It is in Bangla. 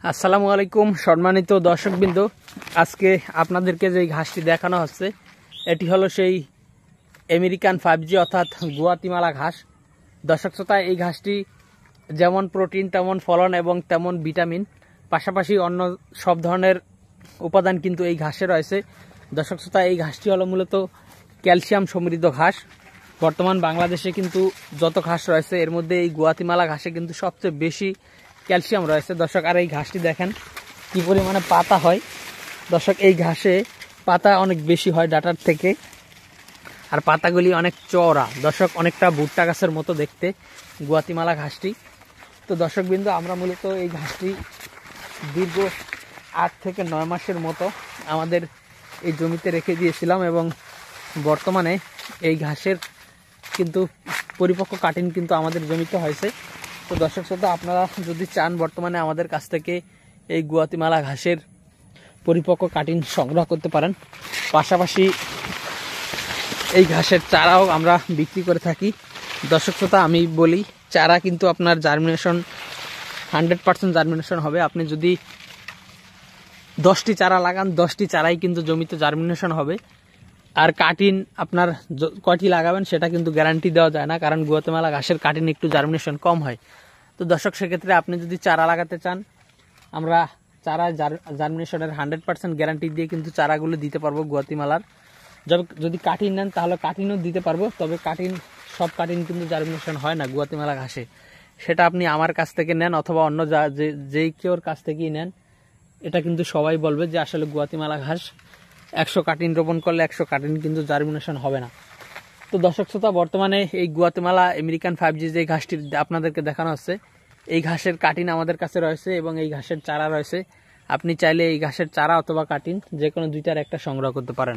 আসসালামু আলাইকুম সম্মানিত দর্শকবৃন্দ, আজকে আপনাদেরকে যে ঘাসটি দেখানো হচ্ছে এটি হলো সেই আমেরিকান 5G অর্থাৎ গুয়াতিমালা ঘাস। দর্শক শ্রোতা, এই ঘাসটি যেমন প্রোটিন তেমন ফলন এবং তেমন ভিটামিন, পাশাপাশি অন্য সব ধরনের উপাদান কিন্তু এই ঘাসে রয়েছে। দর্শক শ্রোতা, এই ঘাসটি হলো মূলত ক্যালসিয়াম সমৃদ্ধ ঘাস। বর্তমান বাংলাদেশে কিন্তু যত ঘাস রয়েছে এর মধ্যে এই গুয়াতিমালা ঘাসে কিন্তু সবচেয়ে বেশি ক্যালসিয়াম রয়েছে। দর্শক, আর এই ঘাসটি দেখেন কি পরিমাণে পাতা হয়। দর্শক, এই ঘাসে পাতা অনেক বেশি হয় ডাটার থেকে, আর পাতাগুলি অনেক চওড়া। দর্শক, অনেকটা ভুট্টা গাছের মতো দেখতে গুয়াতিমালা ঘাসটি। তো দর্শকবৃন্দ, আমরা মূলত এই ঘাসটি দীর্ঘ 8 থেকে 9 মাসের মতো আমাদের এই জমিতে রেখে দিয়েছিলাম এবং বর্তমানে এই ঘাসের কিন্তু পরিপক্ক কাটিং কিন্তু আমাদের জমিতে হয়েছে। তো দর্শক শ্রোতা, আপনারা যদি চান বর্তমানে আমাদের কাছ থেকে এই গুয়াতিমালা ঘাসের পরিপক্ক কাটিং সংগ্রহ করতে পারেন। পাশাপাশি এই ঘাসের চারাও আমরা বিক্রি করে থাকি। দর্শক শ্রোতা, আমি বলি, চারা কিন্তু আপনার জার্মিনেশন 100% জার্মিনেশন হবে। আপনি যদি 10টি চারা লাগান, 10টি চারাই কিন্তু জমিতে জার্মিনেশন হবে। আর কাটিং আপনার কয়টি লাগাবেন সেটা কিন্তু গ্যারান্টি দেওয়া যায় না, কারণ গুয়াতিমালা ঘাসের কাটিং একটু জার্মিনেশন কম হয়। তো দর্শক, সেক্ষেত্রে আপনি যদি চারা লাগাতে চান, আমরা চারা জার্মিনেশনের 100% গ্যারান্টি দিয়ে কিন্তু চারাগুলো দিতে পারবো গুয়াতিমালার। যদি কাটিং নেন তাহলে কাটিংও দিতে পারবো, তবে সব কাটিং কিন্তু জার্মিনেশন হয় না গুয়াতিমালা ঘাসে। সেটা আপনি আমার কাছ থেকে নেন অথবা অন্য যেই কেউর কাছ থেকেই নেন, এটা কিন্তু সবাই বলবে যে আসলে গুয়াতিমালা ঘাস 100 কাটিং রোপণ করলে 100 কাটিং কিন্তু জার্মিনেশন হবে না। তো দর্শক শ্রোতা, বর্তমানে এই গুয়াতিমালা আমেরিকান 5G যে ঘাসটি আপনাদেরকে দেখানো হচ্ছে, এই ঘাসের কাটিং আমাদের কাছে রয়েছে এবং এই ঘাসের চারা রয়েছে। আপনি চাইলে এই ঘাসের চারা অথবা কাটিং যে কোনো দুইটার একটা সংগ্রহ করতে পারেন।